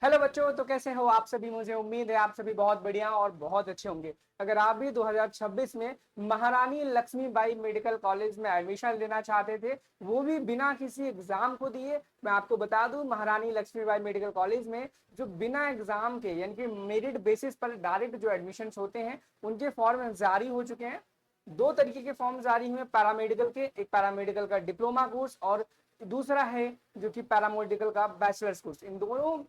Hello बच्चों, तो कैसे हो आप सभी। मुझे उम्मीद है आप सभी बहुत बढ़िया और बहुत अच्छे होंगे। अगर आप भी 2026 में महारानी लक्ष्मीबाई मेडिकल कॉलेज में एडमिशन लेना चाहते थे, वो भी बिना किसी एग्जाम को दिए, मैं आपको बता दूं महारानी लक्ष्मीबाई मेडिकल कॉलेज में जो बिना एग्जाम के यानी कि मेरिट बेसिस पर डायरेक्ट जो एडमिशन होते हैं उनके फॉर्म जारी हो चुके हैं। दो तरीके के फॉर्म जारी हुए पैरामेडिकल के, एक पैरामेडिकल का डिप्लोमा कोर्स और दूसरा है जो कि पैरामेडिकल का बैचलर्स कोर्स। इन दोनों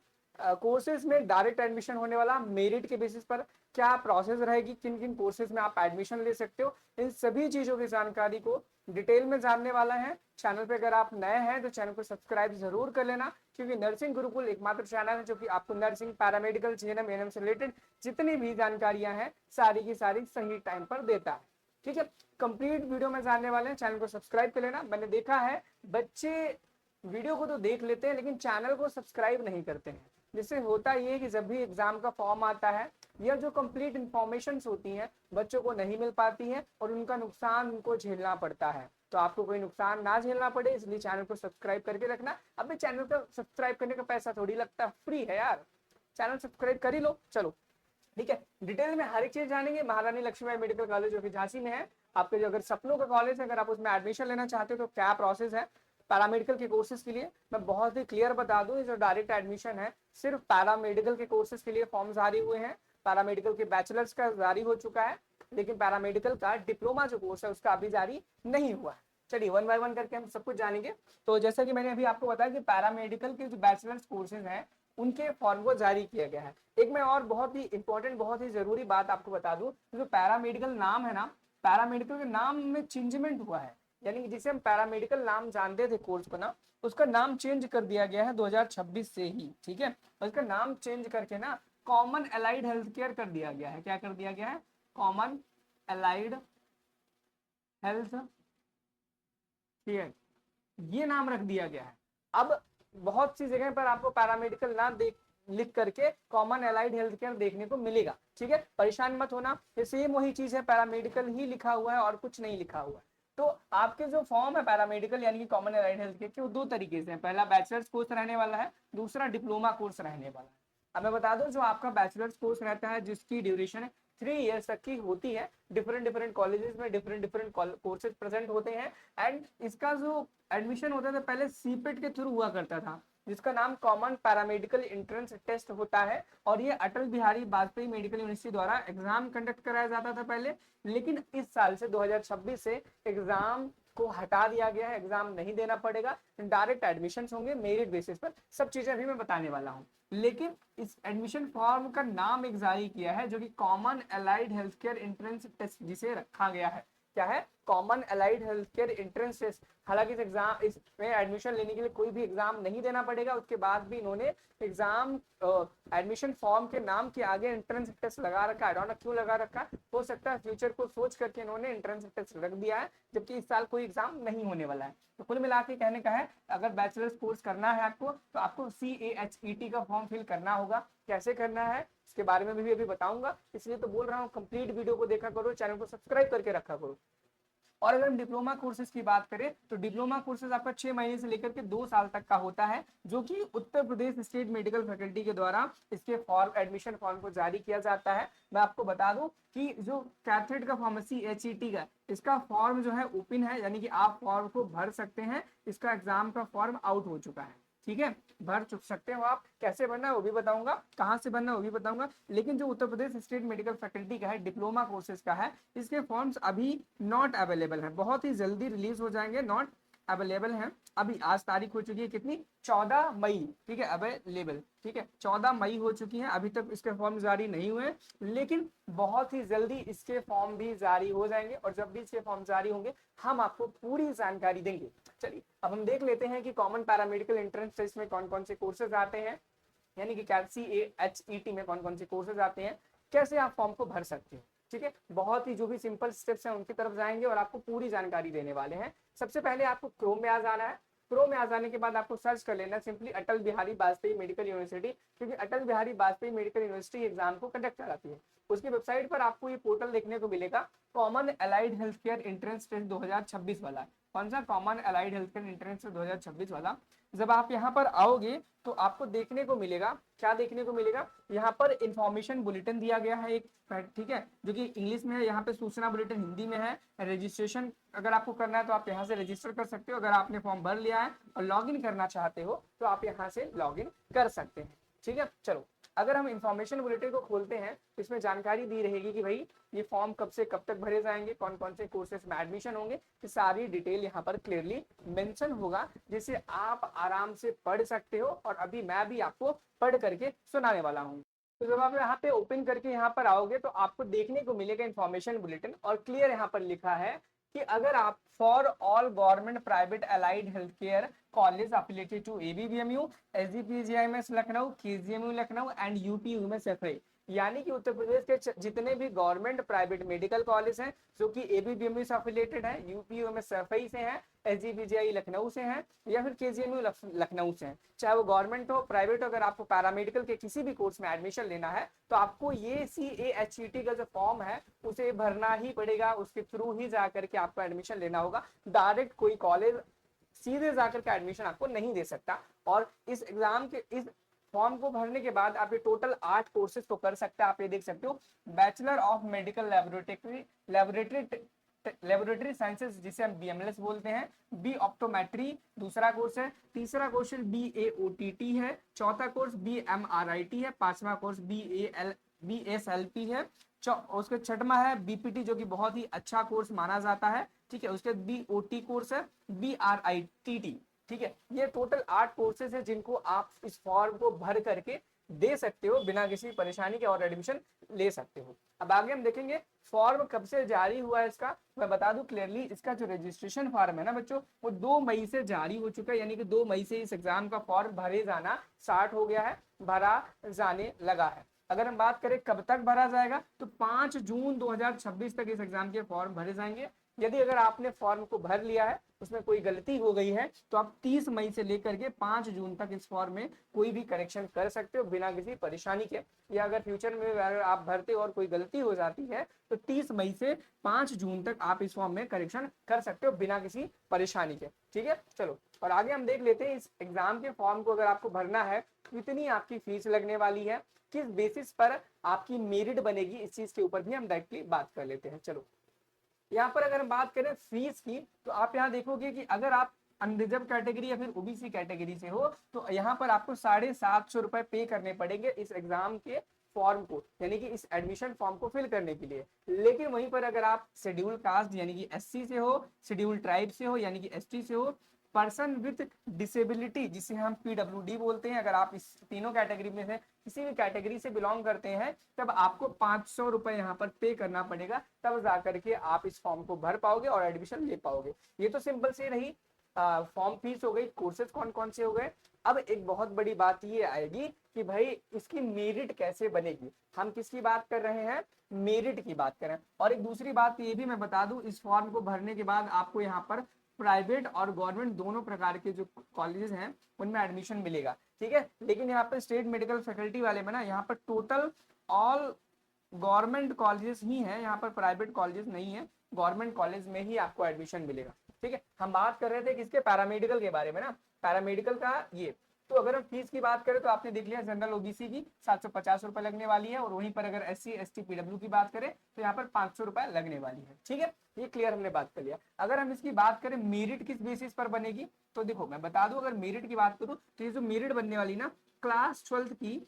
कोर्सेज में डायरेक्ट एडमिशन होने वाला, मेरिट के बेसिस पर क्या प्रोसेस रहेगी, किन किन कोर्सेज में आप एडमिशन ले सकते हो, इन सभी चीजों की जानकारी को डिटेल में जानने वाला है। चैनल पे अगर आप नए हैं तो चैनल को सब्सक्राइब जरूर कर लेना, क्योंकि नर्सिंग गुरुकुल एकमात्र चैनल है जो कि आपको नर्सिंग, पैरामेडिकल, जीएनएम, एएनएम से रिलेटेड जितनी भी जानकारियां हैं सारी की सारी सही टाइम पर देता है। ठीक है, कंप्लीट वीडियो में जानने वाले हैं, चैनल को सब्सक्राइब कर लेना। मैंने देखा है बच्चे वीडियो को तो देख लेते हैं लेकिन चैनल को सब्सक्राइब नहीं करते हैं, जिससे होता ये है कि जब भी एग्जाम का फॉर्म आता है या जो कंप्लीट इंफॉर्मेशन होती हैं बच्चों को नहीं मिल पाती हैं और उनका नुकसान उनको झेलना पड़ता है। तो आपको कोई नुकसान ना झेलना पड़े इसलिए चैनल को सब्सक्राइब करके रखना। अबे चैनल को सब्सक्राइब करने का पैसा थोड़ी लगता है, फ्री है यार, चैनल सब्सक्राइब कर ही लो। चलो ठीक है, डिटेल में हर एक चीज जानेंगे। महारानी लक्ष्मीबाई मेडिकल कॉलेज जो कि झांसी में है, आपके जो अगर सपनों का कॉलेज है, अगर आप उसमें एडमिशन लेना चाहते हो तो क्या प्रोसेस है पैरामेडिकल के कोर्सेज के लिए, मैं बहुत ही क्लियर बता दूं। जो डायरेक्ट एडमिशन है सिर्फ पैरामेडिकल के कोर्सेज के लिए फॉर्म जारी हुए हैं। पैरामेडिकल के बैचलर्स का जारी हो चुका है, लेकिन पैरामेडिकल का डिप्लोमा जो कोर्स है उसका अभी जारी नहीं हुआ है। चलिए वन बाय वन करके हम सब कुछ जानेंगे। तो जैसा कि मैंने अभी आपको बताया कि पैरामेडिकल के जो बैचलर्स कोर्सेज हैं उनके फॉर्म को जारी किया गया है। एक मैं और बहुत ही इंपॉर्टेंट, बहुत ही जरूरी बात आपको बता दूं, जो पैरामेडिकल नाम है ना, पैरामेडिकल के नाम में चेंजमेंट हुआ है। यानी कि जिसे हम पैरामेडिकल नाम जानते थे कोर्स को ना, उसका नाम चेंज कर दिया गया है 2026 से ही। ठीक है, उसका नाम चेंज करके ना कॉमन अलाइड हेल्थ केयर कर दिया गया है। क्या कर दिया गया है? कॉमन अलाइड हेल्थ केयर, ये नाम रख दिया गया है। अब बहुत सी जगह पर आपको पैरामेडिकल ना देख लिख करके कॉमन एलाइड हेल्थ केयर देखने को मिलेगा। ठीक है, परेशान मत होना, ये सेम वही चीज है, पैरामेडिकल ही लिखा हुआ है और कुछ नहीं लिखा हुआ है। तो आपके जो फॉर्म है पैरामेडिकल यानी कि कॉमन एलाइड हेल्थ केयर के, वो दो तरीके से है। पहला बैचलर्स कोर्स रहने वाला है, दूसरा डिप्लोमा कोर्स रहने वाला है। अब मैं बता दूं, जो आपका बैचलर्स कोर्स रहता है जिसकी ड्यूरेशन 3 ईयर्स तक की होती है, डिफरेंट डिफरेंट कॉलेजेस में डिफरेंट डिफरेंट कोर्सेज प्रेजेंट होते हैं। एंड इसका जो एडमिशन होता था पहले सीपेट के थ्रू हुआ करता था, जिसका नाम कॉमन पैरामेडिकल एंट्रेंस टेस्ट होता है, और ये अटल बिहारी वाजपेयी मेडिकल यूनिवर्सिटी द्वारा एग्जाम कंडक्ट कराया जाता था पहले। लेकिन इस साल से 2026 से एग्जाम को हटा दिया गया है, एग्जाम नहीं देना पड़ेगा, डायरेक्ट एडमिशन होंगे मेरिट बेसिस पर। सब चीजें अभी मैं बताने वाला हूँ। लेकिन इस एडमिशन फॉर्म का नाम एक जारी किया है जो कि common allied health care entrance test जिसे रखा गया है। क्या है? Common allied health care entrance test. हालांकि इस एग्जाम, इसमें एडमिशन लेने के लिए कोई भी एग्जाम नहीं देना पड़ेगा, उसके बाद भी इन्होंने एग्जाम एडमिशन फॉर्म के नाम के आगे एंट्रेंस टेस्ट लगा रखा है। डोंट क्यों लगा रखा है, हो सकता है फ्यूचर को सोच करके इन्होंने एंट्रेंस टेस्ट रख दिया है, जबकि इस साल कोई एग्जाम नहीं होने वाला है। तो कुल मिला के कहने का है, अगर बैचलर्स कोर्स करना है आपको तो आपको CAHET का फॉर्म फिल करना होगा। कैसे करना है इसके बारे में भी अभी बताऊंगा, इसलिए तो बोल रहा हूँ कंप्लीट वीडियो को देखा करो, चैनल को सब्सक्राइब करके रखा करो। और अगर हम डिप्लोमा कोर्सेज की बात करें तो डिप्लोमा कोर्सेज आपका 6 महीने से लेकर के 2 साल तक का होता है, जो कि Uttar Pradesh state medical faculty के द्वारा इसके फॉर्म, एडमिशन फॉर्म को जारी किया जाता है। मैं आपको बता दूं कि जो कैथेड का फार्मेसी HET का, इसका फॉर्म जो है ओपन है, यानी कि आप फॉर्म को भर सकते हैं। इसका एग्जाम का फॉर्म आउट हो चुका है। ठीक है, भर चुक सकते हो आप। कैसे भरना है वो भी बताऊंगा, कहां से भरना है वो भी बताऊंगा। लेकिन जो Uttar Pradesh state medical faculty का है, डिप्लोमा कोर्सेज का है, इसके फॉर्म्स अभी नॉट अवेलेबल है, बहुत ही जल्दी रिलीज हो जाएंगे। नॉट अवेलेबल है अभी, आज तारीख हो चुकी है कितनी, 14 मई। ठीक है, अवेलेबल, ठीक है 14 मई हो चुकी है, अभी तक इसके फॉर्म जारी नहीं हुए, लेकिन बहुत ही जल्दी इसके फॉर्म भी जारी हो जाएंगे। और जब भी इसके फॉर्म जारी होंगे हम आपको पूरी जानकारी देंगे। चलिए अब हम देख लेते हैं कि कॉमन पैरामेडिकल एंट्रेंस टेस्ट में कौन कौन से कोर्सेज आते हैं, यानी कि CAHET में कौन कौन से कोर्सेज आते हैं, कैसे आप फॉर्म को भर सकते हैं। ठीक है, बहुत ही जो भी सिंपल स्टेप्स हैं उनकी तरफ जाएंगे और आपको पूरी जानकारी देने वाले हैं। सबसे पहले आपको क्रोम में आ जाना है। क्रोम में आ जाने के बाद आपको सर्च कर लेना simply Atal Bihari Vajpayee medical university, क्योंकि Atal Bihari Vajpayee medical university exam को कंडक्ट कराती है। उसकी वेबसाइट पर आपको ये पोर्टल देखने को मिलेगा, common allied health care entrance test 2026 वाला। कौन सा, common allied health care entrance 2026 वाला। जब आप यहाँ पर आओगे तो आपको देखने को मिलेगा, क्या देखने को मिलेगा, यहाँ पर इंफॉर्मेशन बुलेटिन दिया गया है एक, ठीक है, जो कि इंग्लिश में है। यहाँ पे सूचना बुलेटिन हिंदी में है। रजिस्ट्रेशन अगर आपको करना है तो आप यहाँ से रजिस्टर कर सकते हो। अगर आपने फॉर्म भर लिया है और लॉगिन करना चाहते हो तो आप यहाँ से लॉगिन कर सकते हैं। ठीक है, चलो अगर हम इंफॉर्मेशन बुलेटिन को खोलते हैं तो इसमें जानकारी दी रहेगी कि भाई ये फॉर्म कब से कब तक भरे जाएंगे, कौन कौन से कोर्सेज में एडमिशन होंगे, ये सारी डिटेल यहाँ पर क्लियरली मेंशन होगा, जिसे आप आराम से पढ़ सकते हो। और अभी मैं भी आपको पढ़ करके सुनाने वाला हूँ। तो जब आप यहाँ पे ओपन करके यहाँ पर आओगे तो आपको देखने को मिलेगा इंफॉर्मेशन बुलेटिन, और क्लियर यहाँ पर लिखा है कि अगर आप for all government private allied health care college affiliated to ABBMU, SGPGIMS Lucknow, KGMU Lucknow and UPUMS FI, यानी कि उत्तर प्रदेश के जितने भी गवर्नमेंट प्राइवेट मेडिकल कॉलेज हैं जो कि एबीबीएमयू से अफिलिएटेड है, यूपीयूएमएस एफआई से हैं, एसजीपीजीआई लखनऊ से हैं या फिर केजीएमयू लखनऊ से हैं, चाहे वो गवर्नमेंट हो प्राइवेट हो, अगर आपको पैरामेडिकल के किसी भी कोर्स में एडमिशन लेना है तो आपको ये CAHET का जो फॉर्म है उसे भरना ही पड़ेगा। उसके थ्रू ही जाकर के आपको एडमिशन लेना होगा। डायरेक्ट कोई कॉलेज सीधे जाकर के एडमिशन आपको नहीं दे सकता। और इस एग्जाम के इस फॉर्म को भरने के बाद आप ये टोटल 8 कोर्सेज को कर सकते हैं। आप ये देख सकते हो, bachelor of medical laboratory sciences जिसे हम BMLS बोलते हैं, बी ऑप्टोमेट्री दूसरा कोर्स है, तीसरा कोर्स BAOTT है, चौथा कोर्स BMRIT है, पांचवा कोर्स BSLP है, उसके छठवा है BPT जो कि बहुत ही अच्छा कोर्स माना जाता है। ठीक है, उसके BOT कोर्स है, BRITT। ठीक है, ये टोटल 8 कोर्सेज है जिनको आप इस फॉर्म को भर करके दे सकते हो बिना किसी परेशानी के और एडमिशन ले सकते हो। अब आगे हम देखेंगे फॉर्म कब से जारी हुआ है इसका, मैं बता दूं क्लियरली, इसका जो रजिस्ट्रेशन फॉर्म है ना बच्चों, वो 2 मई से जारी हो चुका है, यानी कि 2 मई से इस एग्जाम का फॉर्म भरे जाना स्टार्ट हो गया है, भरा जाने लगा है। अगर हम बात करें कब तक भरा जाएगा तो 5 जून 2026 तक इस एग्जाम के फॉर्म भरे जाएंगे। यदि अगर आपने फॉर्म को भर लिया है उसमें कोई गलती हो गई है तो आप 30 मई से लेकर के 5 जून तक इस फॉर्म में कोई भी करेक्शन कर सकते हो बिना किसी परेशानी के। या अगर फ्यूचर में अगर आप भरते हो और कोई गलती हो जाती है तो 30 मई से 5 जून तक आप इस फॉर्म में करेक्शन कर सकते हो बिना किसी परेशानी के। ठीक है, चलो और आगे हम देख लेते हैं इस एग्जाम के फॉर्म को अगर आपको भरना है कितनी आपकी फीस लगने वाली है, किस बेसिस पर आपकी मेरिट बनेगी, इस चीज के ऊपर भी हम डायरेक्टली बात कर लेते हैं। चलो यहाँ पर अगर हम बात करें फीस की तो आप यहाँ देखोगे कि अगर आप अनरिजर्व कैटेगरी या फिर ओबीसी कैटेगरी से हो तो यहाँ पर आपको 750 रुपए पे करने पड़ेंगे इस एग्जाम के फॉर्म को, यानी कि इस एडमिशन फॉर्म को फिल करने के लिए। लेकिन वहीं पर अगर आप शेड्यूल कास्ट यानी कि SC से हो, शेड्यूल ट्राइब से हो यानी कि ST से हो, पर्सन विथ डिसेबिलिटी जिसे हम PWD बोलते हैं, अगर आप इस तीनों कैटेगरी में से किसी भी कैटेगरी से बिलोंग करते हैं तब आपको 500 रुपए यहाँ पर पे करना पड़ेगा, तब जाकर के आप इस फॉर्म को भर पाओगे और एडमिशन ले पाओगे। ये तो सिंपल से रही फॉर्म फीस हो गई, कोर्सेज कौन कौन से हो गए। अब एक बहुत बड़ी बात ये आएगी कि भाई इसकी मेरिट कैसे बनेगी। हम किसकी बात कर रहे हैं, मेरिट की बात कर रहे हैं। और एक दूसरी बात ये भी मैं बता दूं, इस फॉर्म को भरने के बाद आपको यहाँ पर प्राइवेट और गवर्नमेंट दोनों प्रकार के जो कॉलेजेस हैं उनमें एडमिशन मिलेगा। ठीक है, लेकिन यहाँ पर स्टेट मेडिकल फैकल्टी वाले में ना यहाँ पर टोटल ऑल गवर्नमेंट कॉलेजेस ही हैं, यहाँ पर प्राइवेट कॉलेजेस नहीं है, गवर्नमेंट कॉलेज में ही आपको एडमिशन मिलेगा। ठीक है, हम बात कर रहे थे किसके, पैरामेडिकल के बारे में ना, पैरामेडिकल का ये। तो अगर हम फीस की बात करें तो आपने देख लिया जनरल ओबीसी की 750 रुपए लगने वाली है, और वहीं पर अगर SC ST PW की बात करें तो यहाँ पर 500 रुपए लगने वाली है। ठीक है, ये क्लियर हमने बात कर लिया। अगर हम इसकी बात करें मेरिट किस बेसिस पर बनेगी तो देखो मैं बता दूं, अगर मेरिट की बात करूं तो ये जो मेरिट बनने वाली ना क्लास 12 की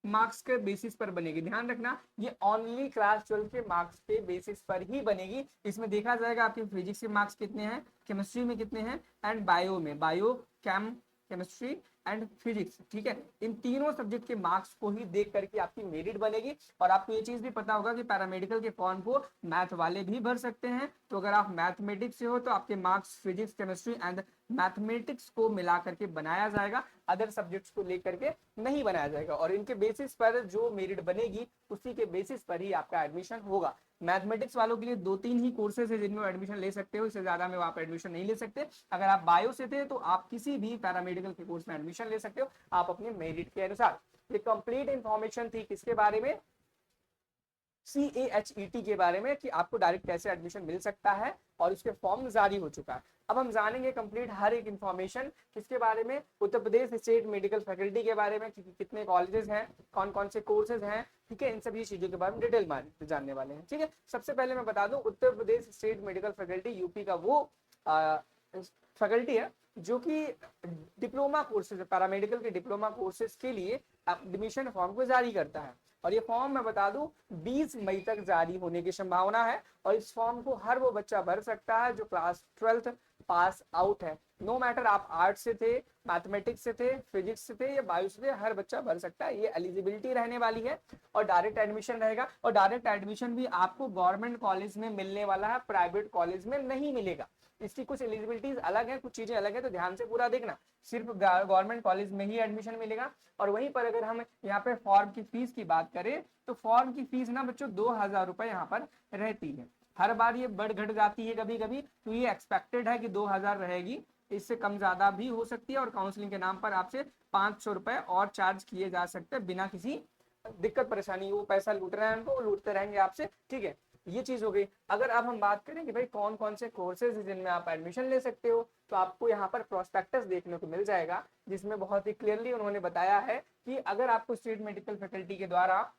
मार्क्स के बेसिस पर बनेगी। ध्यान रखना ये ओनली क्लास 12 के मार्क्स के बेसिस पर ही बनेगी। इसमें देखा जाएगा आपके फिजिक्स के मार्क्स कितने हैं, केमिस्ट्री में कितने हैं, एंड बायो में, बायो केमिस्ट्री एंड फिजिक्स। ठीक है, इन तीनों सब्जेक्ट के मार्क्स को ही देख करके आपकी मेरिट बनेगी। और आपको ये चीज भी पता होगा कि पैरामेडिकल के फॉर्म को मैथ वाले भी भर सकते हैं। तो अगर आप मैथमेटिक्स से हो तो आपके marks physics chemistry and mathematics को मिला करके बनाया जाएगा, अदर सब्जेक्ट्स को लेकर के नहीं बनाया जाएगा। और इनके बेसिस पर जो मेरिट बनेगी उसी के बेसिस पर ही आपका एडमिशन होगा। मैथमेटिक्स वालों के लिए 2-3 ही कोर्सेज है जिनमें एडमिशन ले सकते हो, इससे ज्यादा में आप एडमिशन नहीं ले सकते। अगर आप बायो से थे तो आप किसी भी पैरामेडिकल के कोर्स में एडमिशन ले सकते हो, आप अपने मेरिट के अनुसार। ये कंप्लीट इंफॉर्मेशन थी किसके बारे में, CAHET के बारे में कि आपको डायरेक्ट कैसे एडमिशन मिल सकता है और उसके फॉर्म जारी हो चुका है। अब हम जानेंगे कंप्लीट हर एक इन्फॉर्मेशन किसके बारे में, Uttar Pradesh state medical faculty के बारे में, कितने कॉलेजेस हैं, कौन कौन से कोर्सेज हैं, ठीक है, इन सभी चीजों के बारे में डिटेल में जानने वाले हैं। ठीक है, सबसे पहले मैं बता दूं, Uttar Pradesh state medical faculty UP का वो फैकल्टी है जो कि डिप्लोमा कोर्सेज, पैरामेडिकल के डिप्लोमा कोर्सेज के लिए एडमिशन फॉर्म को जारी करता है। और ये फॉर्म मैं बता दूं 20 मई तक जारी होने की संभावना है और इस फॉर्म को हर वो बच्चा भर सकता है जो क्लास 12th पास आउट है। नो मैटर आप आर्ट्स से थे, मैथमेटिक्स से थे, फिजिक्स से थे या बायो से थे, हर बच्चा भर सकता है। ये एलिजिबिलिटी रहने वाली है और डायरेक्ट एडमिशन रहेगा। और डायरेक्ट एडमिशन भी आपको गवर्नमेंट कॉलेज में मिलने वाला है, प्राइवेट कॉलेज में नहीं मिलेगा। इसकी कुछ एलिजिबिलिटीज अलग है, कुछ चीजें अलग है, तो ध्यान से पूरा देखना। सिर्फ गवर्नमेंट कॉलेज में ही एडमिशन मिलेगा। और वहीं पर अगर हम यहाँ पे फॉर्म की फीस की बात करें तो फॉर्म की फीस ना बच्चों 2000 रुपए यहाँ पर रहती है। हर बार ये बढ़ घट जाती है कभी कभी, तो ये एक्सपेक्टेड है कि 2000 रहेगी, इससे कम ज्यादा भी हो सकती है। और काउंसलिंग के नाम पर आपसे 500 रुपए और चार्ज किए जा सकते हैं बिना किसी दिक्कत परेशानी। वो पैसा लूट रहे हैं उनको, लूटते रहेंगे आपसे। ठीक है, ये चीज हो गई। अगर अब हम बात करें कि भाई कौन कौन से कोर्सेज जिनमें आप एडमिशन ले सकते हो, तो आपको यहाँ पर प्रोस्पेक्टस देखने को मिल जाएगा जिसमें बहुत ही क्लियरली उन्होंने बताया है कि अगर आपको स्टेट मेडिकल फैकल्टी के द्वारा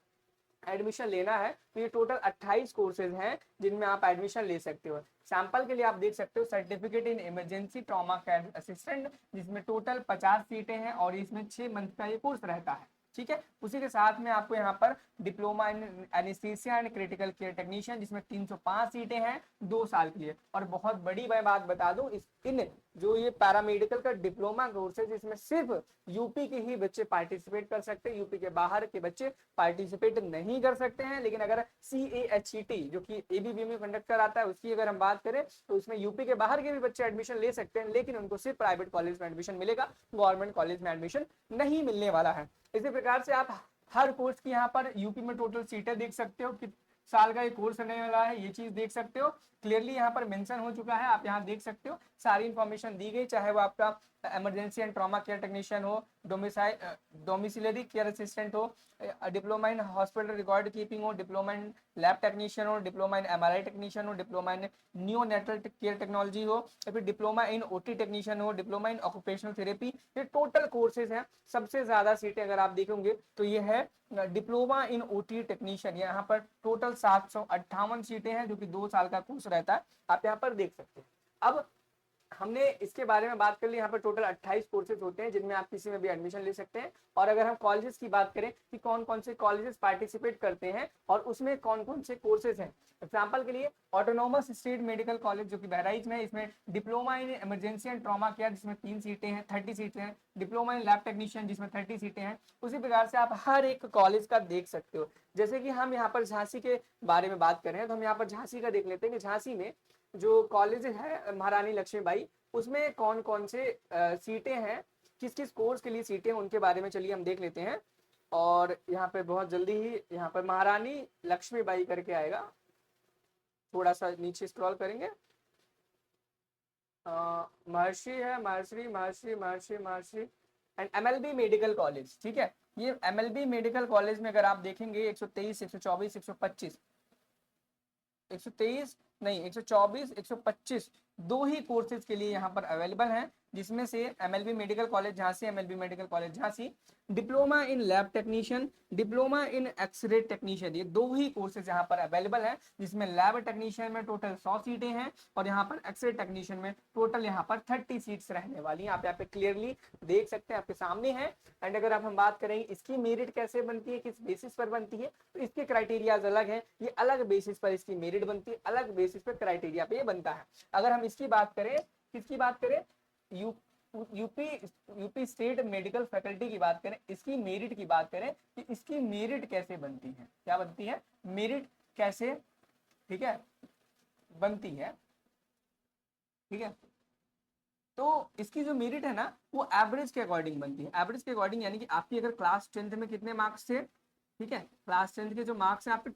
एडमिशन लेना है तो ये टोटल 28 कोर्सेज हैं जिनमें आप एडमिशन ले सकते हो। सैंपल के लिए आप देख सकते हो certificate in emergency trauma care assistant, जिसमें टोटल 50 सीटें हैं और इसमें 6 मंथ का ये कोर्स रहता है। ठीक है, उसी के साथ में आपको यहाँ पर diploma in anaesthesia and critical care technician, जिसमें 305 सीटें हैं 2 साल के लिए। और बहुत बड़ी मैं बात बता दूं, इन जो ये पैरामेडिकल का डिप्लोमा कोर्स है जिसमें सिर्फ यूपी के ही बच्चे पार्टिसिपेट कर सकते हैं, यूपी के बाहर के बच्चे पार्टिसिपेट नहीं कर सकते हैं। लेकिन अगर CAHET जो कि ABBMU कंडक्ट कराता है उसकी अगर हम बात करें तो उसमें यूपी के बाहर के भी बच्चे एडमिशन ले सकते हैं, लेकिन उनको सिर्फ प्राइवेट कॉलेज में एडमिशन मिलेगा, गवर्नमेंट कॉलेज में एडमिशन नहीं मिलने वाला है। इसी प्रकार से आप हर कोर्स की यहाँ पर यूपी में टोटल सीटें देख सकते हो कि साल का ये कोर्स रहने वाला है, ये चीज देख सकते हो। क्लियरली यहाँ पर मेंशन हो चुका है, आप यहाँ देख सकते हो सारी इंफॉर्मेशन दी गई, चाहे वो आपका emergency and trauma care technician हो, डोमिसिलरी केयर असिस्टेंट हो, diploma in hospital record keeping हो, डिप्लोमा इन लैब टेक्नीशियन हो, डिप्लोमा इन MRI टेक्नीशियन हो, diploma in neonatal care technology हो, या फिर डिप्लोमा इन OT टेक्नीशियन हो, डिप्लोमा इन ऑक्यूपेशनल थेरेपी। ये टोटल कोर्सेज हैं। सबसे ज्यादा सीटें अगर आप देखेंगे तो ये है डिप्लोमा इन OT टेक्नीशियन, यहाँ पर टोटल 758 सीटें हैं जो कि 2 साल का कोर्स रहता है, आप यहाँ पर देख सकते हैं। अब हमने इसके बारे में बात कर ली, यहाँ पर टोटल 28 कोर्सेज होते हैं जिनमें आप किसी में भी एडमिशन ले सकते हैं। और अगर हम कॉलेजेस की बात करें कि कौन कौन से कॉलेजेस पार्टिसिपेट करते हैं और उसमें कौन कौन से कोर्सेज हैं, एग्जाम्पल के लिए ऑटोनोमस स्टेट मेडिकल कॉलेज जो कि बहराइच में है, इसमें diploma in emergency and trauma care जिसमें 3 सीटें हैं, 30 सीटें हैं, डिप्लोमा इन लैब टेक्नीशियन जिसमें 30 सीटें हैं। उसी प्रकार से आप हर एक कॉलेज का देख सकते हो। जैसे कि हम यहाँ पर झांसी के बारे में बात कर रहे हैं तो हम यहाँ पर झांसी का देख लेते हैं कि झांसी में जो कॉलेज है महारानी लक्ष्मीबाई, उसमें कौन कौन से सीटें हैं, किस किस कोर्स के लिए सीटें हैं, उनके बारे में चलिए हम देख लेते हैं। और यहाँ पे बहुत जल्दी ही यहाँ पर महारानी लक्ष्मीबाई करके आएगा, थोड़ा सा नीचे स्क्रॉल करेंगे, महर्षि है, महर्षि महर्षि महर्षि महर्षि एंड MLB मेडिकल कॉलेज। ठीक है, ये MLB मेडिकल कॉलेज में अगर आप देखेंगे 123, 124, 125, 123 नहीं 124, 125 दो ही कोर्सेज के लिए यहाँ पर अवेलेबल हैं, जिसमें से MLB medical college Jhansi, MLB medical college Jhansi, diploma in lab technician, diploma in x-ray technician, ये दो ही कोर्सेज यहाँ पर अवेलेबल है, जिसमें लैब टेक्नीशियन में टोटल 100 सीटें हैं और यहाँ पर एक्सरे टेक्नीशियन में टोटल यहाँ पर 30 सीट्स रहने वाली हैं। आप यहाँ पे क्लियरली देख सकते हैं, आपके सामने है। एंड अगर अब हम बात करेंगे इसकी मेरिट कैसे बनती है, किस बेसिस पर बनती है, तो इसके क्राइटेरिया अलग है, ये अलग बेसिस पर इसकी मेरिट बनती है, अलग बेसिस पर क्राइटेरिया पे ये बनता है। अगर हम इसकी बात करें, किसकी बात करें, यूपी स्टेट मेडिकल फैकल्टी की बात करें, इसकी मेरिट की बात करें कि इसकी मेरिट कैसे बनती है, क्या बनती है, मेरिट कैसे, ठीक है, बनती है। ठीक है, तो इसकी जो मेरिट है ना वो एवरेज के अकॉर्डिंग बनती है, एवरेज के अकॉर्डिंग, यानी कि आपकी अगर क्लास 10th में कितने मार्क्स थे, ठीक है, क्लास 10th के जो मार्क्स हैं आपके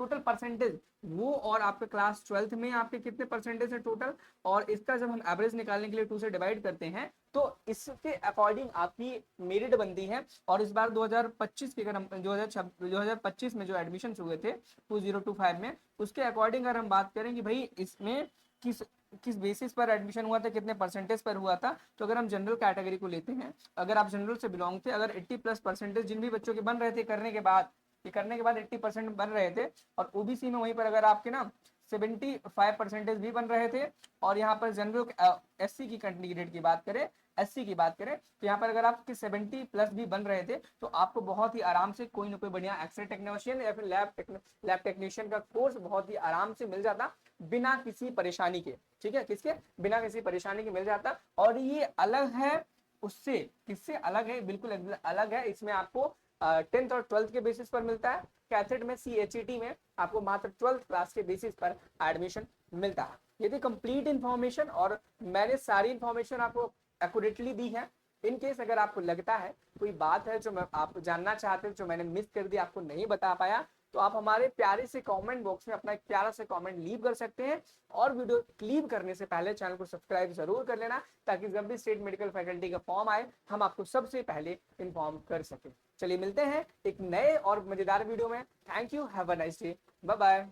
टोटल परसेंटेज वो, और आपके क्लास 12th में आपके कितने परसेंटेज है टोटल, और इसका जब हम एवरेज निकालने के लिए 2 से डिवाइड करते हैं तो इसके अकॉर्डिंग आपकी मेरिट बनती है। और इस बार 2025 की अगर हम 2025 में जो एडमिशन हुए थे 2025 में, उसके अकॉर्डिंग अगर हम बात करें कि भाई इसमें किस किस बेसिस पर एडमिशन हुआ था, कितने परसेंटेज पर हुआ था, तो अगर हम जनरल कैटेगरी को लेते हैं, अगर आप जनरल से बिलोंग थे, अगर 80+ परसेंटेज जिन भी बच्चों के बन रहे थे करने के बाद 80% बन रहे थे, और ओबीसी में वहीं पर अगर आपके ना 75 परसेंटेज भी बन रहे थे, और यहाँ पर जनरल एससी की कैंडिडेट की बात करें, एससी की बात करें, तो यहाँ पर अगर आपके 70+ भी बन रहे थे तो आपको बहुत ही आराम से कोई ना कोई बढ़िया एक्सरे टेक्नीशियन या फिर लैब टेक्नीशियन का कोर्स बहुत ही आराम से मिल जाता, बिना किसी परेशानी के। ठीक है, किसके? बिना किसी परेशानी के मिल जाता। और ये अलग है उससे, किससे अलग है? बिल्कुल अलग है। इसमें आपको 10th और 12th के बेसिस पर मिलता है। कैथेड में CHET में आपको मात्र 12th क्लास के बेसिस पर एडमिशन मिलता है। ये थी कंप्लीट इन्फॉर्मेशन, और मैंने सारी इन्फॉर्मेशन आपको एक्यूरेटली दी है। इन केस अगर आपको लगता है कोई बात है जो आप जानना चाहते हैं, जो मैंने मिस कर दी, आपको नहीं बता पाया, तो आप हमारे प्यारे से कमेंट बॉक्स में अपना एक प्यारा से कमेंट लीव कर सकते हैं। और वीडियो लीव करने से पहले चैनल को सब्सक्राइब जरूर कर लेना, ताकि जब भी स्टेट मेडिकल फैकल्टी का फॉर्म आए हम आपको सबसे पहले इन्फॉर्म कर सके। चलिए मिलते हैं एक नए और मजेदार वीडियो में। Thank you, have a nice day, bye bye.